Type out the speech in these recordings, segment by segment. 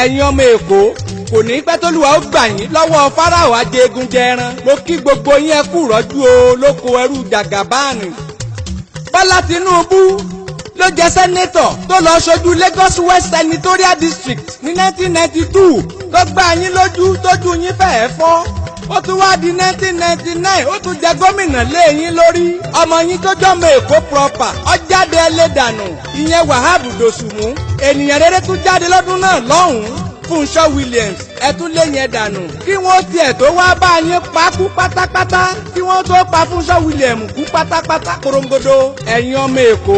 ẹ̀yin ọmọ Èkó kò ní pẹ́ t'Olúwa ó gbà yín lọ́wọ́ Fáráò ajégunjẹran. Mo kí gbogbo yín ẹ kú rọ́jú o lóko ẹrú Jàgàbáànì. Bọ́lá Tinúbú ló jẹ́ sẹ́nétọ̀ tó lọ ṣojú Lagos West Senatorial District ní 1992 tó gbá yín lójú tójú yín fẹ́ẹ́ fọ́. Ó tún wá di 1999 ó tún jẹ gómìnà lé yín lórí. Ọmọ yín tó jọmọ Èkó proper ó jáde ẹlẹ́dànù ìyẹn Wahab Dosùnmú. Ènìyàn rere tún jáde lọ́dún náà lọ́hùn-ún Fúnṣọ́ Williams ẹ tún lé yẹn dànù. Kí wọ́n tiẹ̀ tó wá bá yín pa kú pátápátá kí wọ́n tó pa Fúnṣọ́ Williams kú pátápátá korongodo. Ẹ̀yin ọmọ Èkó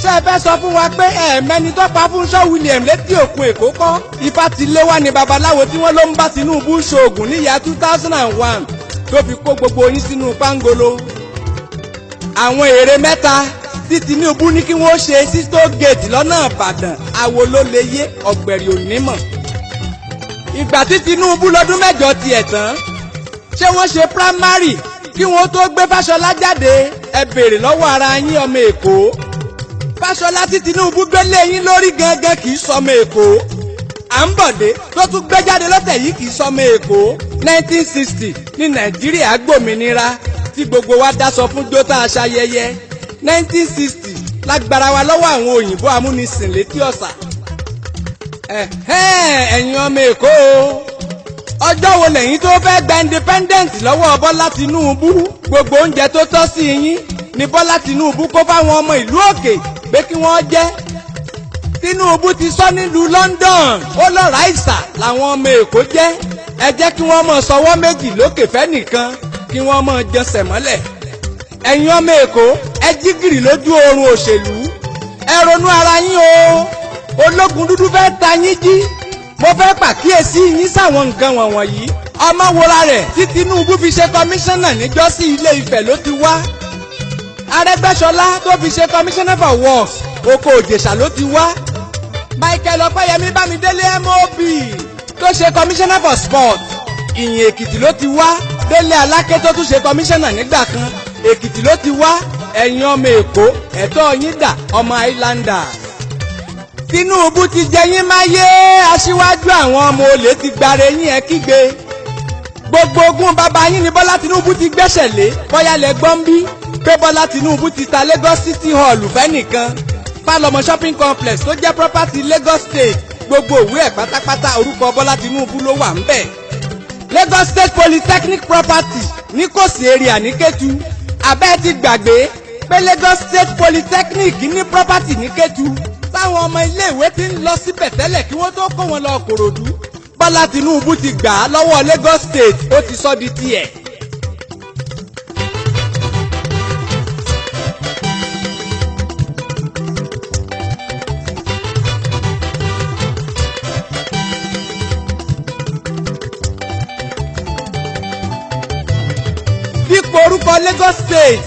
ṣé ẹ fẹ́ sọ fún wa pé ẹ̀ẹ̀mẹ́ni tó pa Fúnṣọ́ Williams létí òkun Èkó kọ́? Ifá ti lé wá ní babaláwo tí wọ́n ló ń bá Tinúbú ṣoògùn níyà 2001 tó fi kó gbogbo yín sínú pángolo. Àwọn èrè mẹ́ta tí Tinúbú ní kí wọ́n ṣe sí tóògèètì lọ́nà Ìbàdàn àwo ló lè yé ọ̀gbẹ̀rì onímọ̀. Ìgbà tí Tinúbú lọ́dún mẹ́jọ tiẹ̀ tán ṣé wọ́n ṣe primary kí wọ́n tó gbé Fáṣọlá jáde? Ẹ béèrè lọ́wọ́ ara yín ọmọ Èkó. Fáṣọlá tí Tinúbú gbélé yín lórí gangan kì í sọmọ Èkó. Àǹbọ̀dé tó tún gbé jáde lọ́tẹ̀ yìí kì í sọmọ Èkó. 1960 ní Nàìjíríà gbòmìnira tí gbogbo wa dáṣọ fún jótà aṣayẹyẹ. 1960 lágbára wa lọ́wọ́ àwọn òyìnbó amúnisìn létí ọ̀sà. Ẹ̀yin ọmọ Èkó ọjọ́ wo lẹ́yìn tó fẹ́ gba independent lọ́wọ́ Bọ́lá Tinúbú? Gbogbo oúnjẹ tó tọ́ sí yín ni Bọ́lá Tinúbú kó fáwọn ọmọ ìlú òkè pé kí wọ́n jẹ. Tinúbú ti sọ nílùú London ó lọ́ra ìsà làwọn ọmọ Èkó jẹ́. Ẹ jẹ́ kí wọ́n mọ̀ sọwọ́ méjì lókè fẹ́ nìkan kí wọ́n mọ̀ jẹsẹ̀ mọ́lẹ̀. Ẹ̀yin ọmọ Èkó ẹ jí gìrì lójú oorun òṣèlú. Ẹ ronú ara yín o. Ológun dúdú fẹ́ ta yín jí. Mo fẹ́ pàkíyèsí yín sáwọn nǹkan wọ̀nyí. Ọmọwòra rẹ̀ tí Tinúbú fi ṣe kọmíṣánná níjọ́sí Ilé Ifẹ̀ ló ti wá. Arẹ́gbẹ́ṣọlá tó fi ṣe commissioner for works Oko Òjèṣà ló ti wá. Michael Ọpẹ́yẹmí Bámidélé MOB tó ṣe commissioner for sport Ìyìn Èkìtì ló ti wá. Délé Aláké tó tún ṣe commissioner nígbà kan Èkìtì ló ti wá. Ẹ̀yin ọmọ Èkó ẹ̀tọ́ yín dà ọmọ Islander. Tinúbú ti jẹ yín máyé aṣíwájú àwọn ọmọ olè ti gbàre yín ẹ kígbe. Gbogbo ogún bàbá yín ni Bọ́lá Tinúbú ti gbẹ́sẹ̀ lé bóyá lẹ gbọ́n bí pé Bọ́lá Tinúbú ti ta Lagos City Hall fẹ́nìkan. Fálọmọ shopping complex tó jẹ́ property Lagos State gbogbo òwe ẹ̀ pátápátá orúkọ Bọ́lá Tinúbú ló wà ńbẹ̀. Lagos State Polytechnic property ní Kòsì area ní Kétu. Abẹ́ ti gbàgbé pé Lagos State Polytechnic ní property ní Kétu. Táwọn ọmọ iléèwé ti ń lọ síbẹ̀ tẹ́lẹ̀ kí wọ́n tó kó wọn lọ Kòròdú. Bọ́lá Tinúbú ti gbà á lọ́wọ́ Lagos State ó ti sọ di tiẹ̀. Dípò orúkọ Lagos State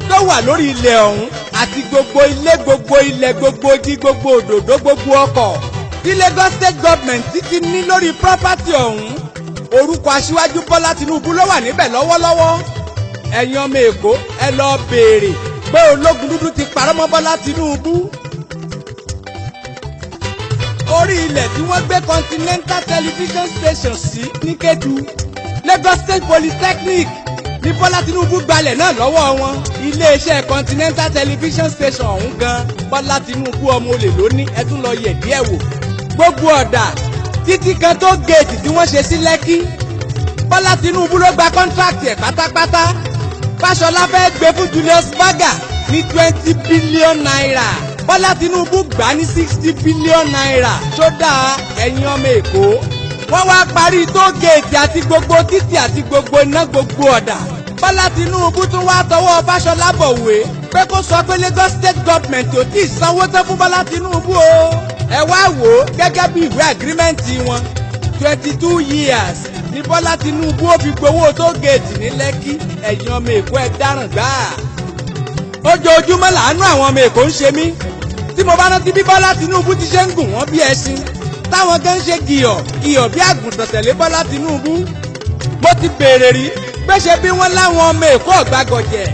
tó wà lórí ilẹ̀ ọ̀hún àti gbogbo ilé gbogbo ilẹ̀ gbogbo igi gbogbo òdòdó gbogbo ọkọ̀ tí Lagos State government ti ní lórí property ọ̀hún orúkọ aṣíwájú Bọ́lá Tinúbú ló wà níbẹ̀ lọ́wọ́lọ́wọ́. Ẹ̀yin ọmọ Èkó ẹ lọ béèrè pé ológun dúdú ti parọ́ mọ́ Bọ́lá Tinúbú. Orí ilẹ̀ tí wọ́n gbé Continental Television Station sí ní Kétu Lagos State Polytechnic ní Bọ́lá Tinúbú gbalẹ̀ náà lọ́wọ́ wọn. Iléeṣẹ́ Continental Television Station ọ̀hún gan Bọ́lá Tinúbú ọmọ olè lóní ẹ tún lọ yẹ̀ díẹ̀ wò. Gbogbo ọ̀dà títí kan tó géètì tí wọ́n ṣe sí Lẹ́kí Bọ́lá Tinúbú ló gba kọ́ńtrákì ẹ̀ pátápátá. Fáṣọlá fẹ́ gbé fún Julius Berger ní 20 billion naira. Bọ́lá Tinúbú gbà ní 60 billion naira. Ṣódà ẹ̀yin ọmọ Èkó wọ́n wá parí tó géètì àti gbogbo títì àti gbogbo iná gbogbo ọ̀dà. Bọ́lá Tinúbú tún wá tọwọ́ Fáṣọlá bọ̀wé pé kó sọ pé Lagos State government ò tí ì sanwó tán fún Bọ́lá Tinúbú o. Ẹ wá wò ó gẹ́gẹ́ bí ìwé àgírímẹ́ǹtì wọn 22 years ní Bọ́lá Tinúbú ó fi gbowó tó géètì ní Lẹ́kí. Ẹ̀yin ọmọ Èkó ẹ dáràn gbáà. Ojoojúmọ́ làánú àwọn ọmọ Èkó ń ṣe mí tí mo bá rántí bí Bọ́lá Tinúbú ti ṣe ń gùn wọ́n bí ẹṣin táwọn gan ṣe gìyọ̀ bí àgùntàn tẹ̀lé Bọ́lá Tinúbú. Mo ti béèrè rí pé ṣe bí wọ́n láwọn ọmọ Èkó ọ̀gbàgọ̀jẹ̀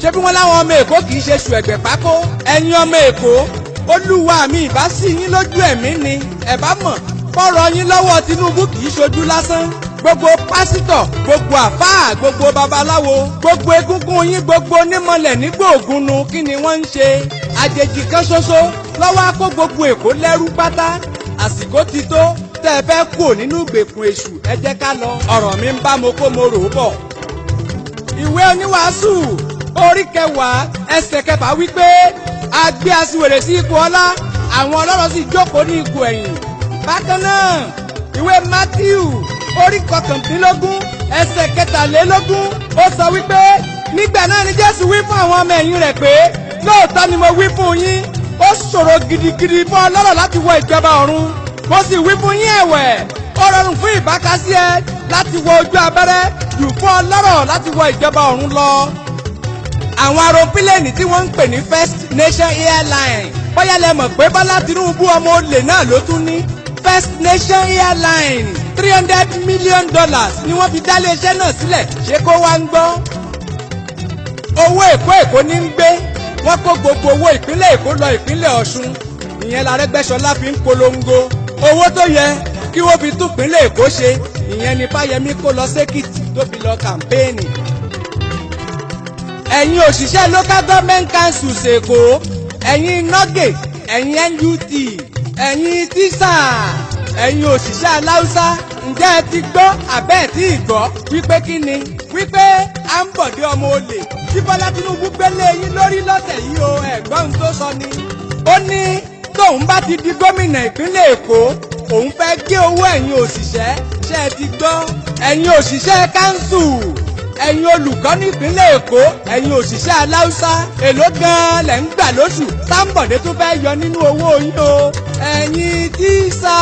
ṣe bí wọ́n láwọn ọmọ Èkó kì í ṣe ṣù ẹ̀gbẹ̀ pákó. Ẹ̀yin ọmọ Èkó Olúwa mi ìbá sí yín lójú ẹ̀mí ni ẹ bá mọ̀ fọ́rọ̀ yín lọ́wọ́ Tinubu kì í ṣojú lásán gbogbo pásítọ̀ gbogbo àfáà gbogbo babaláwo gbogbo egúngún yín gbogbo onímọ̀lẹ̀ nígbò ògúnnu kí ni wọ́n ń ṣe àjèjì kan ṣoṣo lọ́wọ́ á kó gbogbo Èkó lẹ́rú pátá àsìkò ti tó tẹ́ ẹ fẹ́ kú nínú ìgbèkùn èṣù ẹ jẹ́ ká lọ ọ̀rọ̀ mi ń bá mo kó mo rò ó bọ̀. ìwé oníwàásù orí 10 ẹsẹ̀ 6 wípé a gbé aṣiwèrè sí ipò ọlá àwọn ọlọ́rọ̀ sì jókòó ní ipò ẹ̀yìn. bákan náà ìwé Mátíù orí 19 ẹsẹ̀ 23 ó sọ wípé nígbà náà ni Jésù wí fún àwọn ọmọ ẹ̀yìn rẹ̀ pé lóòótọ́ ni mo wí fún yín ó ṣòro gidigidi fún ọlọ́rọ̀ láti wọ ìjọba ọ̀run mo sì wí fún yín ẹ̀wẹ̀ ó rọrùn fún ìbákasí ẹ láti wọ ojú abẹ́rẹ́ jù fún ọlọ́rọ̀ láti wọ ìjọba ọ̀run lọ. àwọn aeropílẹ̀nì tí wọ́n ń pè ní First Nation Airline bóyá lẹ mọ̀ pé Bọ́lá Tinubu ọmọ olè náà ló tún ní First Nation Airline $300 million ni wọ́n fi dá iléeṣẹ́ náà sílẹ̀ ṣé kó wá ń gbọ́. owó Èkó ní ń gbé wọ́n kó gbogbo owó ìpínlẹ̀ Èkó lọ ìpínlẹ̀ Ọ̀ṣun ìyẹn l'Arẹ́gbẹ́ṣọlá fi ń polongo owó tó yẹ kí wọ́n fi tún ìpínlẹ̀ Èkó ṣe ìyẹn ni Fáyẹmí kó lọ sékìtì tó fi lọ kàmpéènì. ẹ̀yin òṣìṣẹ́ local government councils Èkó ẹ̀yin nọ́gè ẹ̀yin NUT ẹ̀yin tíṣà ẹ̀yin òṣìṣẹ́ aláùsá ǹjẹ́ ẹ ti gbọ́ àbẹ́ ẹ̀ tí ì gbọ́ wípé kí ni wípé à ń bọ̀dé ọmọ olè tí Bọ́lá Tinubu gbélé yín lórí lọ́tẹ̀ yìí o ẹ̀gbọ́n tó sọ ni. ó ní tóun bá ti di gómìnà ìpínlẹ̀ Èkó òun fẹ́ gé owó ẹ̀yin òṣìṣẹ́ ṣé ẹ ti gbọ́ ẹ̀yin òṣìṣẹ́ káńsù ẹ̀yin olùkọ́ nípínlẹ̀ Èkó ẹ̀yin òṣìṣẹ́ aláùsá èló gan-an lẹ̀ ń gbà lóṣù Sámbọ̀dé tó fẹ́ yọ nínú owó yín o ẹ̀yin tíṣà